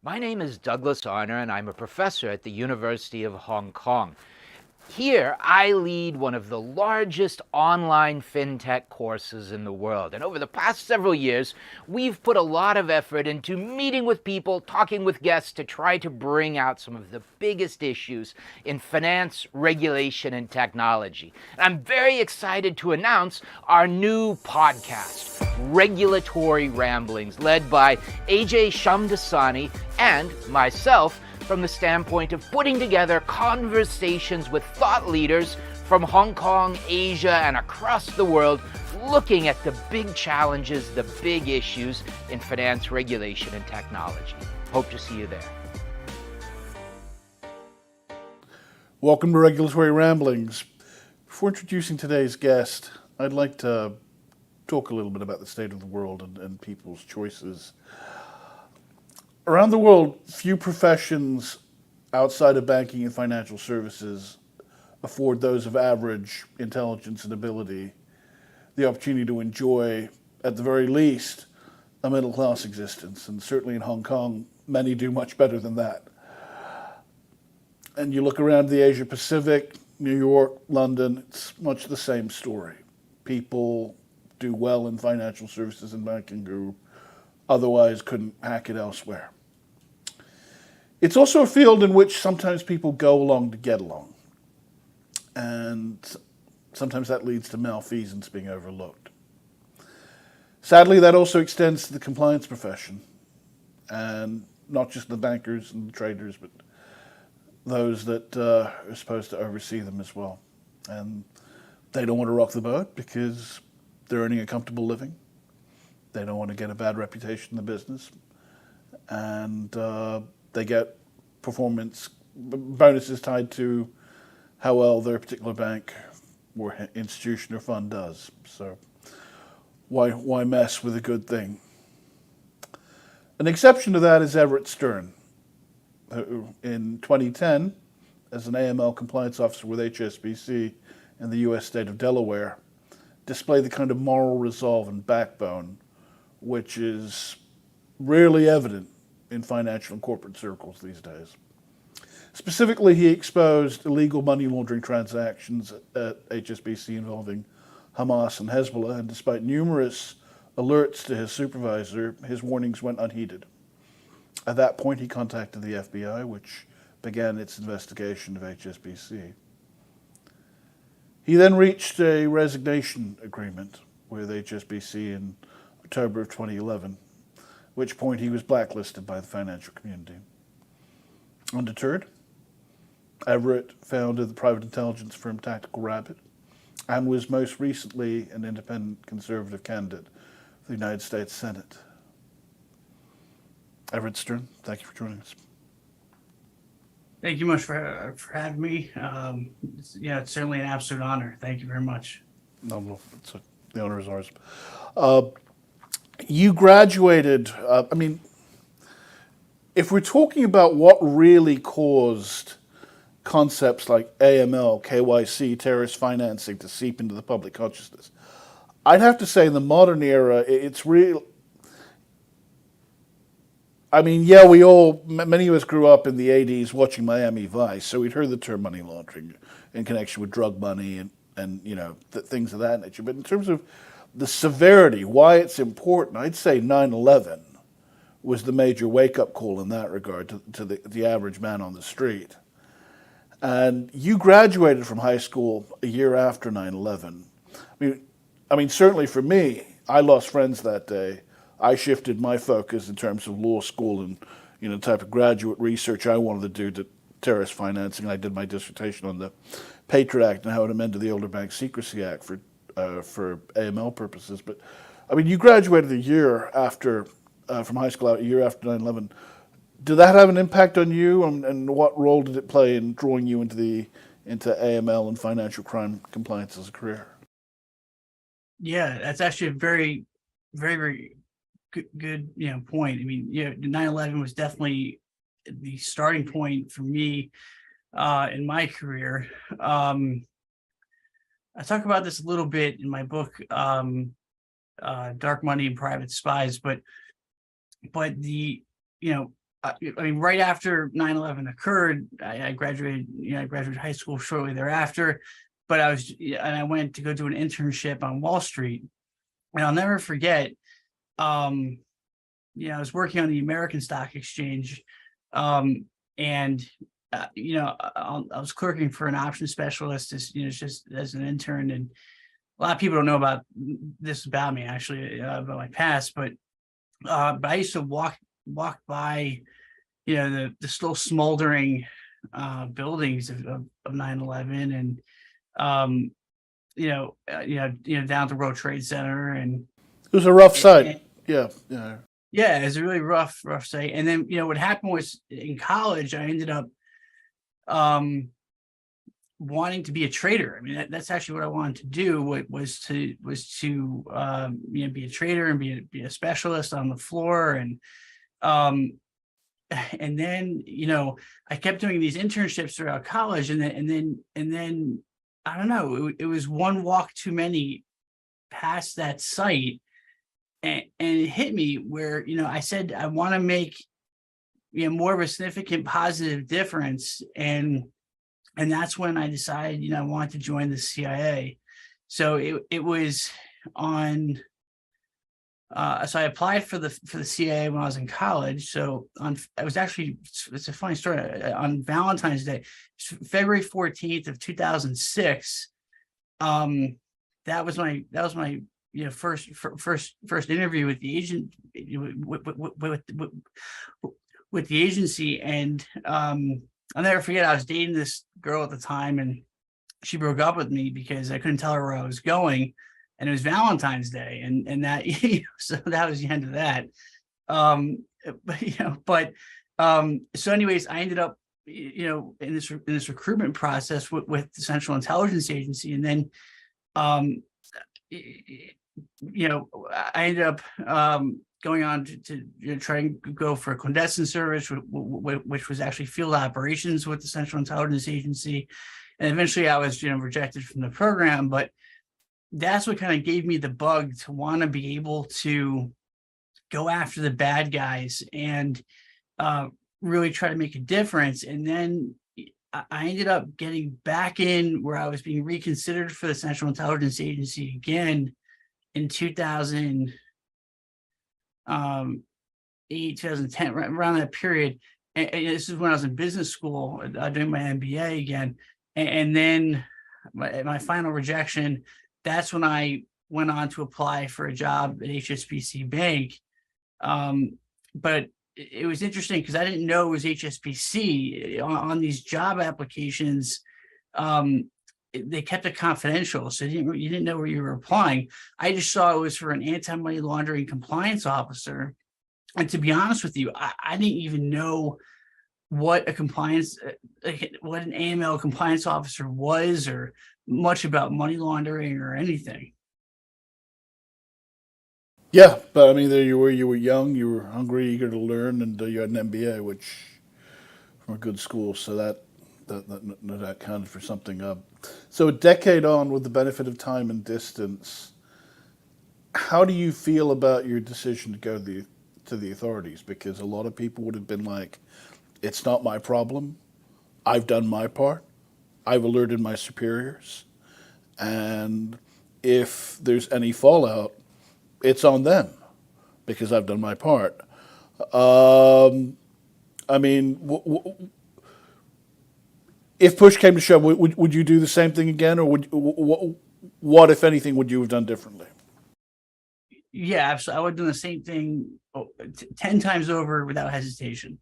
My name is Douglas Arner, and I'm a professor at the University of Hong Kong. Here, I lead one of the largest online fintech courses in the world. And over the past several years, we've put a lot of effort into meeting with people, talking with guests to try to bring out some of the biggest issues in finance, regulation, and technology. And I'm very excited to announce our new podcast, Regulatory Ramblings, led by AJ Shamdasani and myself, from the standpoint of putting together conversations with thought leaders from Hong Kong, Asia, and across the world, looking at the big challenges, the big issues in finance, regulation, and technology. Hope to see you there. Welcome to Regulatory Ramblings. Before introducing today's guest, I'd like to talk a little bit about the state of the world and people's choices. Around the world, few professions outside of banking and financial services afford those of average intelligence and ability the opportunity to enjoy, at the very least, a middle-class existence. And certainly in Hong Kong, many do much better than that. And you look around the Asia Pacific, New York, London, it's much the same story. People do well in financial services and banking who otherwise couldn't hack it elsewhere. It's also a field in which sometimes people go along to get along. And sometimes that leads to malfeasance being overlooked. Sadly, that also extends to the compliance profession. And not just the bankers and the traders, but those that are supposed to oversee them as well. And they don't want to rock the boat because they're earning a comfortable living. They don't want to get a bad reputation in the business. And they get performance bonuses tied to how well their particular bank or institution or fund does. So why mess with a good thing? An exception to that is Everett Stern, who in 2010, as an AML compliance officer with HSBC in the U.S. state of Delaware, displayed the kind of moral resolve and backbone which is rarely evident in financial and corporate circles these days. Specifically, he exposed illegal money laundering transactions at HSBC involving Hamas and Hezbollah, and despite numerous alerts to his supervisor, his warnings went unheeded. At that point, he contacted the FBI, which began its investigation of HSBC. He then reached a resignation agreement with HSBC in October of 2011, at which point he was blacklisted by the financial community. Undeterred, Everett founded the private intelligence firm Tactical Rabbit and was most recently an independent conservative candidate for the United States Senate. Everett Stern, thank you for joining us. Thank you much for having me. It's certainly an absolute honor. Thank you very much. No, the honor is ours. You graduated, if we're talking about what really caused concepts like AML, KYC, terrorist financing to seep into the public consciousness, I'd have to say in the modern era, it's real. Many of us grew up in the 80s watching Miami Vice, so we'd heard the term money laundering in connection with drug money and things of that nature. But in terms of the severity, why it's important, I'd say 9/11 was the major wake-up call in that regard to the average man on the street. And you graduated from high school a year after 9/11. Certainly for me, I lost friends that day. I shifted my focus in terms of law school and the type of graduate research I wanted to do to terrorist financing. I did my dissertation on the Patriot Act and how it amended the Older Bank Secrecy Act for AML purposes. But you graduated a year after from high school, a year after 9/11. Did that have an impact on you, and what role did it play in drawing you into AML and financial crime compliance as a career? Yeah, that's actually a very, very, very good point. 9/11 was definitely the starting point for me in my career. I talk about this a little bit in my book, Dark Money and Private Spies, but the I mean, right after 9/11 occurred, I graduated, I graduated high school shortly thereafter, but I went to go do an internship on Wall Street. And I'll never forget, I was working on the American Stock Exchange, and I was clerking for an option specialist just as an intern. And a lot of people don't know about this about me, actually, about my past, but I used to walk by, the still smoldering buildings of 9/11, and down the World Trade Center, and It was a rough sight. Yeah. yeah, it was a really rough site. And then what happened was, in college I ended up wanting to be a trader. I mean, that's actually what I wanted to do. Was to be a trader and be a specialist on the floor. And then I kept doing these internships throughout college, and then I don't know, it was one walk too many past that site, and it hit me where I said I want to make more of a significant positive difference, and that's when I decided I wanted to join the CIA. So it was on. So I applied for the CIA when I was in college. So it's a funny story. On Valentine's Day, February 14th of 2006. That was my first interview with the agent, with the agency. And I'll never forget, I was dating this girl at the time, and she broke up with me because I couldn't tell her where I was going. And it was Valentine's Day, and that so that was the end of that. So anyways, I ended up in this recruitment process with the Central Intelligence Agency, and then I ended up going on to try and go for a clandestine service, which was actually field operations with the Central Intelligence Agency, and eventually I was rejected from the program. But that's what kind of gave me the bug to want to be able to go after the bad guys and really try to make a difference. And then I ended up getting back in where I was being reconsidered for the Central Intelligence Agency again in 2008, 2010, around that period. And this is when I was in business school doing my MBA again. And then my final rejection, that's when I went on to apply for a job at HSBC Bank. But it was interesting because I didn't know it was HSBC. On these job applications. They kept it confidential, so you didn't know where you were applying. I just saw it was for an anti-money laundering compliance officer. And to be honest with you, I didn't even know what an AML compliance officer was, or much about money laundering or anything. Yeah, but I mean, there you were young, you were hungry, eager to learn, and you had an MBA, which from a good school, so that counted for something. So a decade on, with the benefit of time and distance, how do you feel about your decision to go to the authorities? Because a lot of people would have been like, it's not my problem. I've done my part. I've alerted my superiors. And if there's any fallout, it's on them because I've done my part. I mean, if push came to shove, would you do the same thing again, or what, if anything, would you have done differently? Yeah, absolutely. I would have done the same thing 10 times over without hesitation.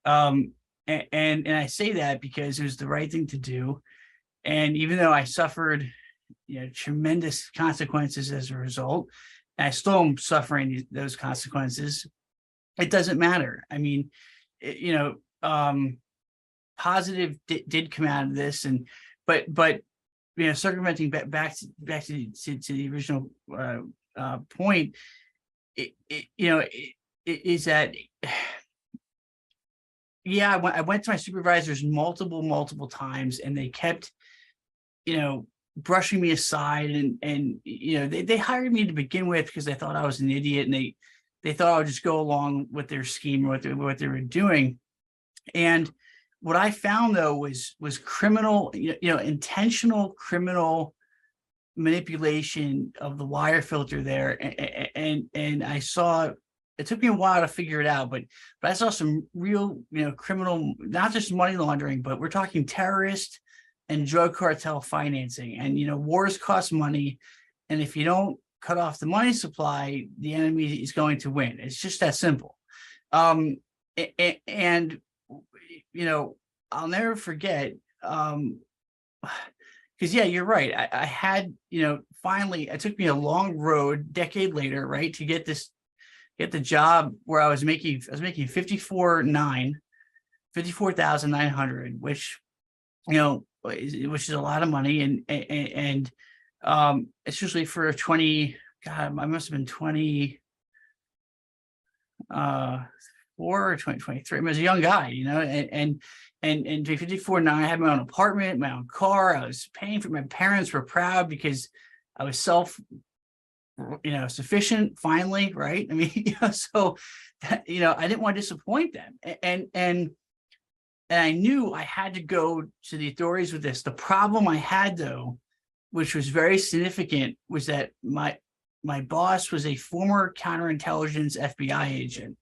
And I say that because it was the right thing to do. And even though I suffered tremendous consequences as a result, and I still am suffering those consequences, it doesn't matter. I mean, positive did come out of this, but circumventing back to the original point, is that I went to my supervisors multiple times, and they kept brushing me aside, and they hired me to begin with because they thought I was an idiot, and they thought I would just go along with their scheme, what they were doing. And what I found though was criminal, intentional criminal manipulation of the wire filter there. And I saw, it took me a while to figure it out, but I saw some real, criminal, not just money laundering, but we're talking terrorist and drug cartel financing. And, wars cost money. And if you don't cut off the money supply, the enemy is going to win. It's just that simple. And I'll never forget, because yeah, you're right. I had, finally, it took me a long road, decade later, right, to get the job where I was making 54,900, which, which is a lot of money, and it's usually for 20. God, I must have been 20. 4 or 2023. I was a young guy, and 54 now I had my own apartment, my own car. I was paying for it. My parents were proud because I was sufficient finally, right? I mean, so that, I didn't want to disappoint them. And I knew I had to go to the authorities with this. The problem I had though, which was very significant, was that my boss was a former counterintelligence FBI agent.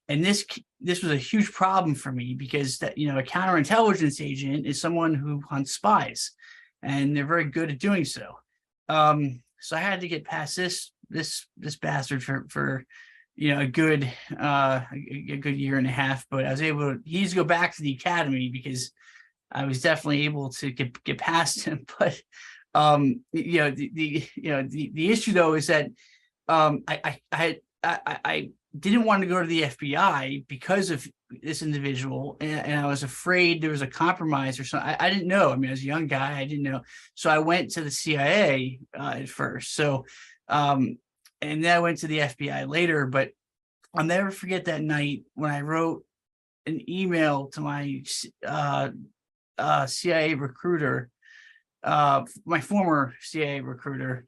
And this was a huge problem for me because that, a counterintelligence agent is someone who hunts spies, and they're very good at doing so. So I had to get past this bastard for a good year and a half, but I was able to, he needs to go back to the academy because I was definitely able to get past him. But the issue though is that I didn't want to go to the FBI because of this individual, and I was afraid there was a compromise or something. I didn't know. I mean, I was a young guy. I didn't know. So I went to the CIA at first. So, and then I went to the FBI later. But I'll never forget that night when I wrote an email to my CIA recruiter, my former CIA recruiter,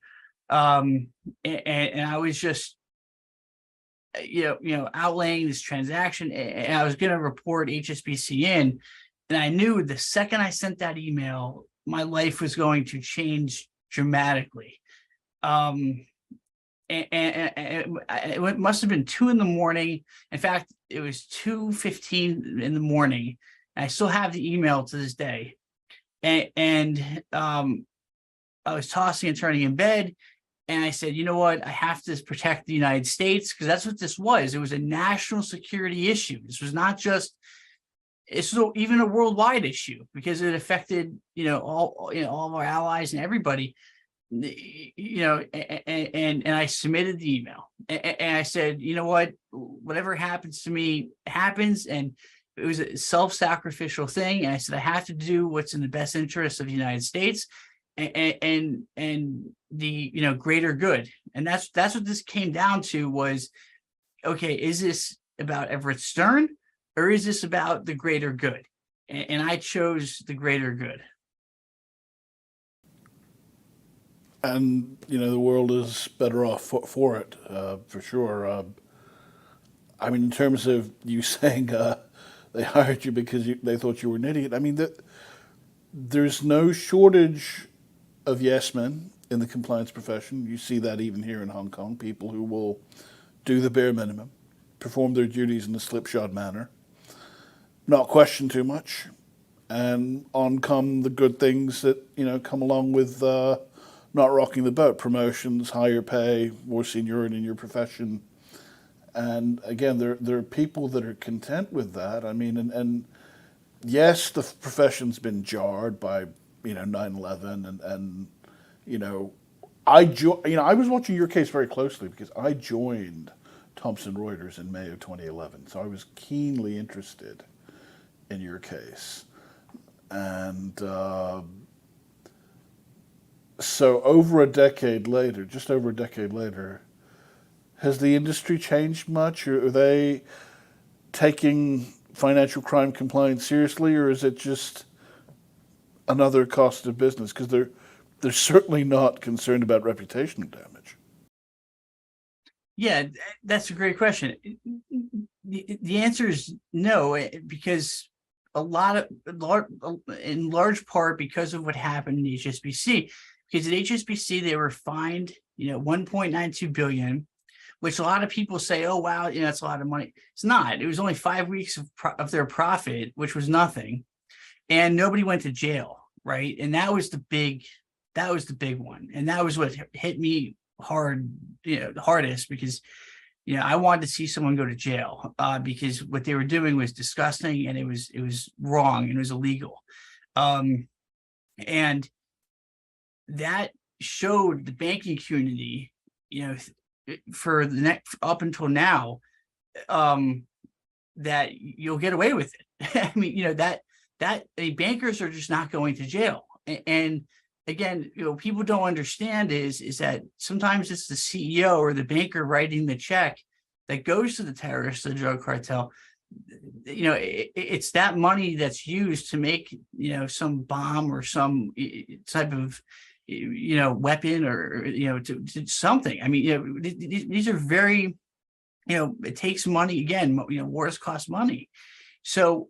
and I was just outlaying this transaction, and I was going to report HSBC in, and I knew the second I sent that email, my life was going to change dramatically. And it must have been 2 a.m. In fact, it was 2:15 in the morning. I still have the email to this day. And I was tossing and turning in bed. And I said, you know what? I have to protect the United States, because that's what this was. It was a national security issue. This was not just, it's even a worldwide issue, because it affected, all of our allies and everybody, and I submitted the email, and I said, you know what? Whatever happens to me happens. And it was a self-sacrificial thing. And I said, I have to do what's in the best interest of the United States and the greater good. And that's what this came down to was, okay, is this about Everett Stern, or is this about the greater good? And I chose the greater good. And the world is better off for it, for sure. I mean, in terms of you saying they hired you because they thought you were an idiot, I mean, there's no shortage of yes men in the compliance profession. You see that even here in Hong Kong, people who will do the bare minimum, perform their duties in a slipshod manner, not question too much, and on come the good things that come along with not rocking the boat: promotions, higher pay, more seniority in your profession. And again, there are people that are content with that. I mean, and yes, the profession's been jarred by 9/11, and I was watching your case very closely because I joined Thomson Reuters in May of 2011, so I was keenly interested in your case. And so just over a decade later, has the industry changed much? Or are they taking financial crime compliance seriously, or is it just another cost of business? Because they're certainly not concerned about reputational damage. Yeah, that's a great question. The answer is no, because a lot of in large part because of what happened in HSBC. Because at HSBC they were fined, 1.92 billion, which a lot of people say, "Oh wow, that's a lot of money." It's not. It was only 5 weeks of their profit, which was nothing, and nobody went to jail, right? And that was the big one, and that was what hit me hard, the hardest, because I wanted to see someone go to jail, because what they were doing was disgusting, and it was wrong, and it was illegal, um, and that showed the banking community, for the next up until now, um, that you'll get away with it. I mean, bankers are just not going to jail. And again, people don't understand is that sometimes it's the CEO or the banker writing the check that goes to the terrorist, the drug cartel. It's that money that's used to make, some bomb or some type of, weapon, or, to something. I mean, these are very, it takes money. Again, wars cost money. So,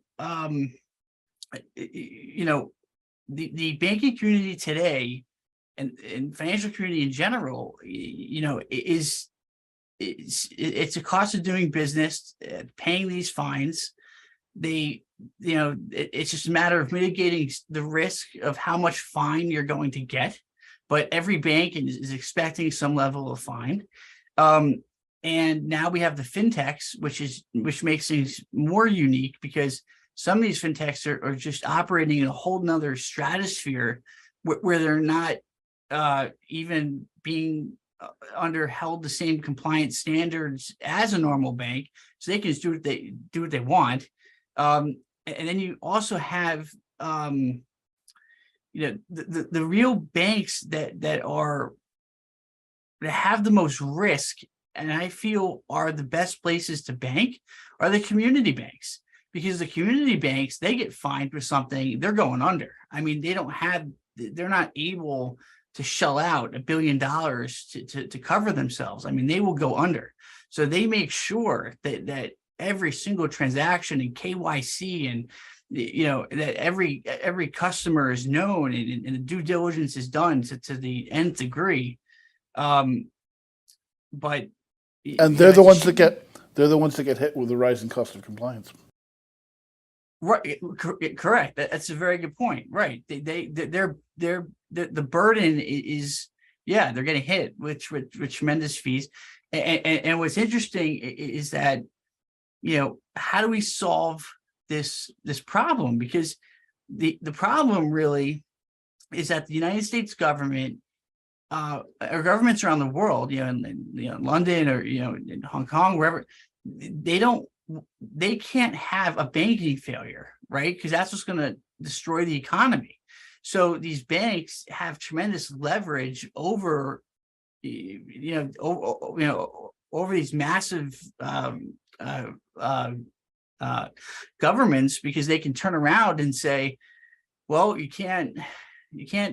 the banking community today, and financial community in general, it's a cost of doing business, paying these fines. It's just a matter of mitigating the risk of how much fine you're going to get. But every bank is expecting some level of fine. And now we have the fintechs, which makes things more unique, because some of these fintechs are just operating in a whole nother stratosphere, where they're not even being held the same compliance standards as a normal bank, so they can just do what they want. And then you also have the real banks that have the most risk, and I feel are the best places to bank, are the community banks. Because the community banks, they get fined for something, they're going under. I mean, they're not able to shell out $1 billion to cover themselves. I mean, they will go under. So they make sure that every single transaction and KYC, and that every customer is known, and the due diligence is done to the nth degree. But And they're the ones that get hit with the rising cost of compliance. Right, correct. That's a very good point. Right, they're the burden is, they're getting hit with tremendous fees. And what's interesting is that, how do we solve this problem? Because the problem really is that the United States government, or governments around the world, in London, or in Hong Kong, wherever, they can't have a banking failure, right? Because that's what's going to destroy the economy. So these banks have tremendous leverage over, over these massive governments, because they can turn around and say, well, you can't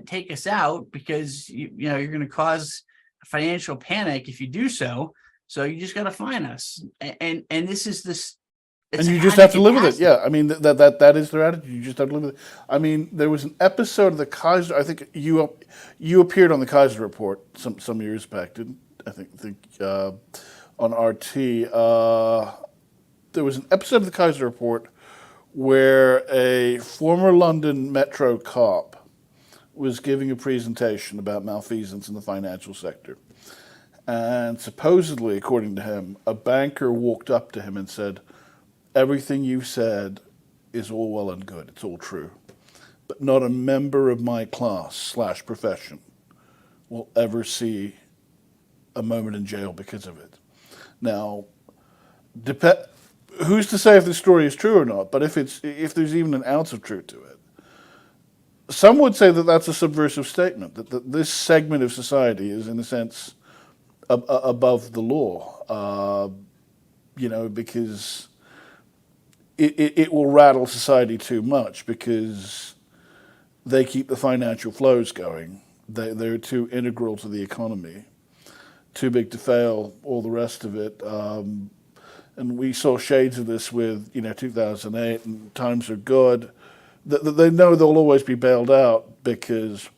take us out, because you're going to cause a financial panic if you do so. So you just got to fine us, and this is this. And you just have to live with it. Yeah, I mean that is their attitude. You just have to live with it. I mean, there was an episode of the Kaiser. I think you appeared on the Kaiser Report some years back, didn't I think on RT. There was an episode of the Kaiser Report where a former London Metro cop was giving a presentation about malfeasance in the financial sector. And supposedly, according to him, a banker walked up to him and said, "Everything you said is all well and good. It's all true. But not a member of my class / profession will ever see a moment in jail because of it." Now, who's to say if this story is true or not? But if there's even an ounce of truth to it, some would say that that's a subversive statement, that this segment of society is, in a sense, above the law, because it will rattle society too much, because they keep the financial flows going. They're too integral to the economy. too big to fail, all the rest of it. And we saw shades of this with 2008, and times are good. They know they'll always be bailed out because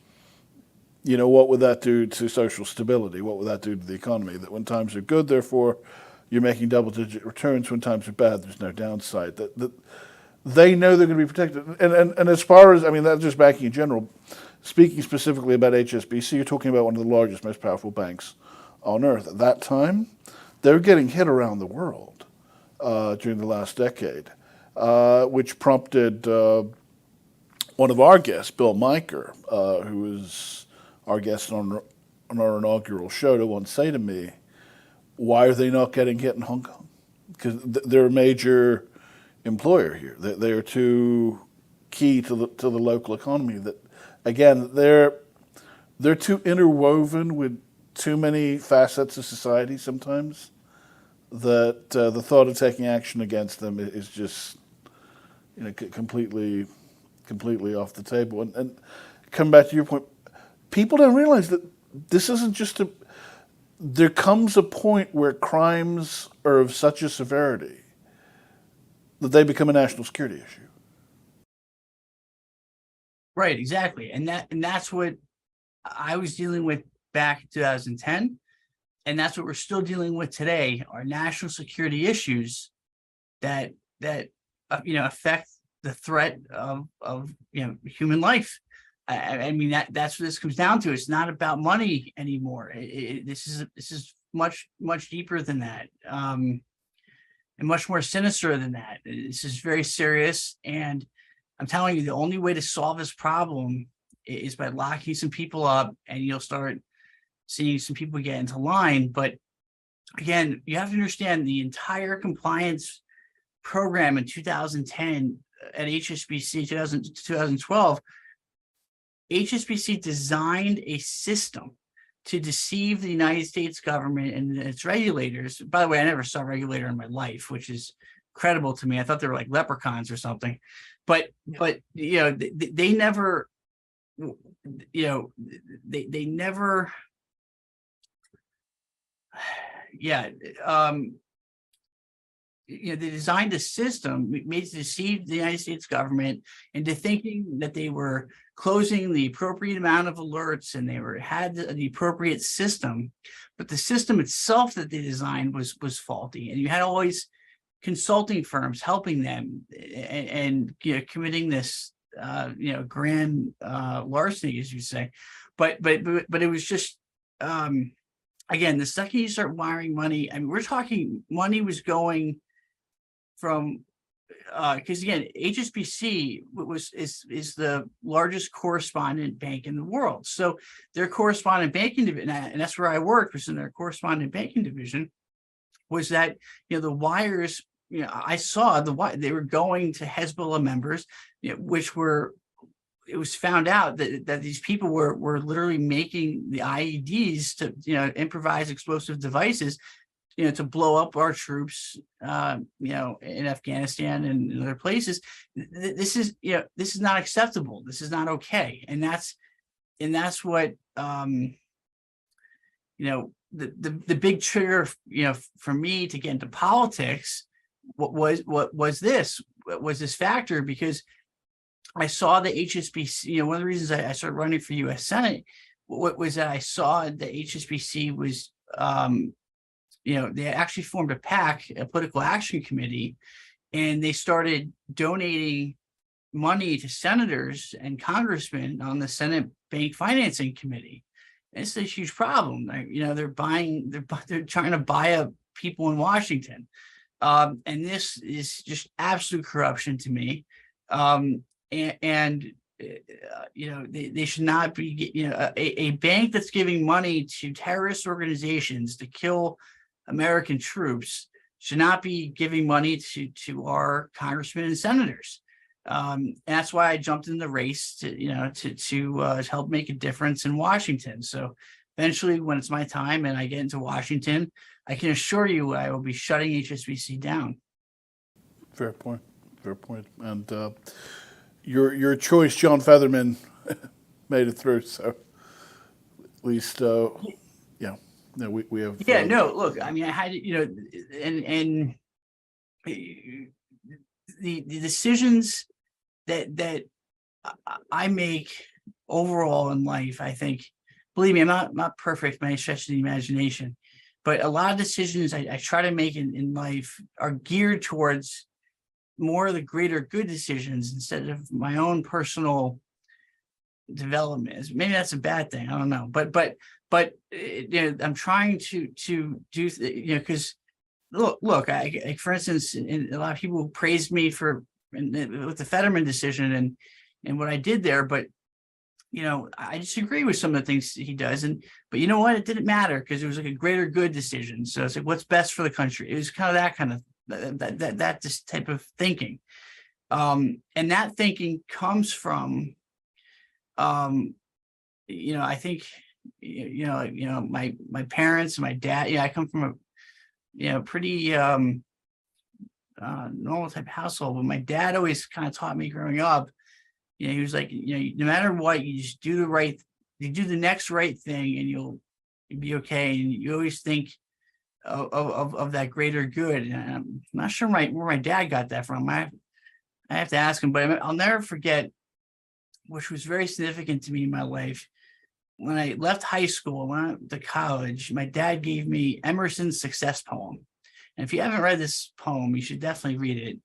what would that do to social stability? What would that do to the economy? That when times are good, therefore, you're making double-digit returns. When times are bad, there's no downside. That they know they're going to be protected. And as far as, that's just banking in general. Speaking specifically about HSBC, you're talking about one of the largest, most powerful banks on earth. At that time, they were getting hit around the world during the last decade, which prompted one of our guests, Bill Miker, who was our guest on our inaugural show, to once say to me, why are they not getting hit in Hong Kong? Because they're a major employer here. They are too key to the local economy. That, again, they're too interwoven with too many facets of society sometimes, that the thought of taking action against them is just completely off the table. And come back to your point, people don't realize that this isn't just there comes a point where crimes are of such a severity that they become a national security issue. Right, exactly. And that's what I was dealing with back in 2010. And that's what we're still dealing with today, are national security issues that affect the threat of human life. That's what this comes down to. It's not about money anymore. This is much deeper than that, and much more sinister than that. This is very serious, and I'm telling you, the only way to solve this problem is by locking some people up, and you'll start seeing some people get into line. But again, you have to understand the entire compliance program in 2010 at HSBC, 2012. HSBC designed a system to deceive the United States government and its regulators. By the way, I never saw a regulator in my life, which is credible to me. I thought they were like leprechauns or something. But they never, they never, they designed a system made to deceive the United States government into thinking that they were closing the appropriate amount of alerts and had the appropriate system, but the system itself that they designed was faulty. And you had always consulting firms helping them and committing this grand larceny, as you say. But it was just again, the second you start wiring money, we're talking money was going from because again, HSBC is the largest correspondent bank in the world. So their correspondent banking division, and that's where I worked, was in their correspondent banking division, was that the wires, I saw they were going to Hezbollah members, which were, it was found out that these people were literally making the IEDs to improvised explosive devices to blow up our troops in Afghanistan and in other places. This is not acceptable. This is not okay. And that's what the big trigger for me to get into politics was this factor, because I saw the HSBC. One of the reasons I started running for U.S. Senate was that I saw the HSBC was, they actually formed a PAC, a political action committee, and they started donating money to senators and congressmen on the Senate Bank Financing Committee. And it's a huge problem. They're trying to buy up people in Washington, and this is just absolute corruption to me. They should not be, a bank that's giving money to terrorist organizations to kill American troops should not be giving money to our congressmen and senators. And that's why I jumped in the race to help make a difference in Washington. So eventually, when it's my time and I get into Washington, I can assure you I will be shutting HSBC down. Fair point. And your choice, John Featherman, made it through. So at least, No, we have. Yeah, no, look, I mean, I had, and the decisions that I make overall in life, I think, believe me, I'm not perfect by any stretch of the imagination, but a lot of decisions I try to make in life are geared towards more of the greater good decisions instead of my own personal development. Maybe that's a bad thing. I don't know, but I'm trying to do, because look, I for instance, and a lot of people praised me for with the Fetterman decision and what I did there, but I disagree with some of the things he does, but you know what? It didn't matter because it was like a greater good decision. So it's like, what's best for the country? It was kind of that kind of that this type of thinking, and that thinking comes from, I think, my parents, my dad. I come from a pretty normal type household, but my dad always kind of taught me growing up. He was like, no matter what, you just do the next right thing, and you'll be okay. And you always think of that greater good. And I'm not sure where my dad got that from. I have to ask him, but I'll never forget, which was very significant to me in my life. When I left high school, when I went to college, my dad gave me Emerson's Success Poem. And if you haven't read this poem, you should definitely read it.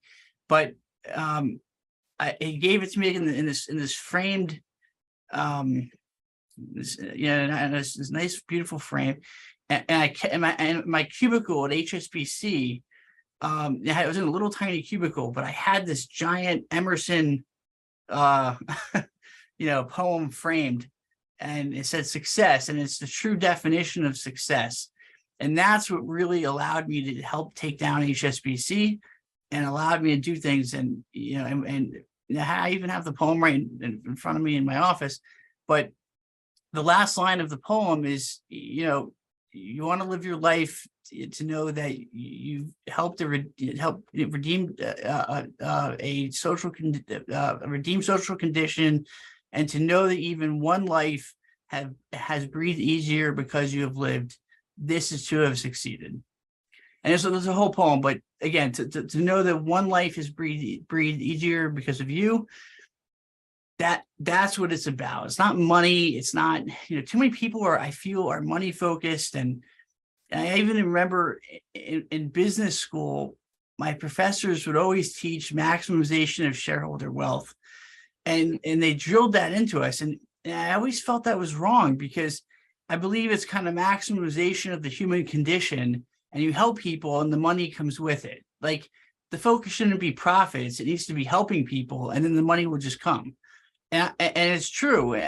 But he gave it to me in this framed, this nice, beautiful frame. And my cubicle at HSBC, it was in a little tiny cubicle, but I had this giant Emerson, poem framed, and it said success, and it's the true definition of success. And that's what really allowed me to help take down HSBC and allowed me to do things. And, I even have the poem right in front of me in my office. But the last line of the poem is, you want to live your life to know that you've helped redeem a social condition, and to know that even one life has breathed easier because you have lived. This is to have succeeded. And so there's a whole poem, but again, to know that one life has breathed easier because of you, that's what it's about. It's not money. It's not, too many people I feel are money focused. And I even remember in business school, my professors would always teach maximization of shareholder wealth. And they drilled that into us. And I always felt that was wrong, because I believe it's kind of maximization of the human condition, and you help people and the money comes with it. Like, the focus shouldn't be profits. It needs to be helping people, and then the money will just come. And it's true.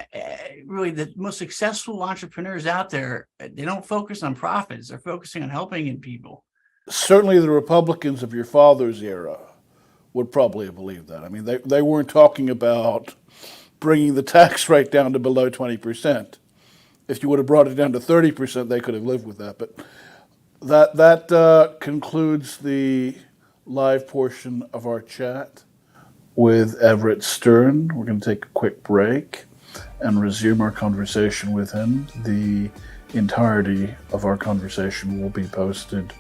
Really, the most successful entrepreneurs out there, they don't focus on profits. They're focusing on helping people. Certainly the Republicans of your father's era would probably have believed that. I mean, they weren't talking about bringing the tax rate down to below 20%. If you would have brought it down to 30%, they could have lived with that. But that concludes the live portion of our chat with Everett Stern. We're going to take a quick break and resume our conversation with him. The entirety of our conversation will be posted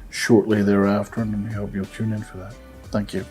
shortly thereafter, and we hope you'll tune in for that. Thank you.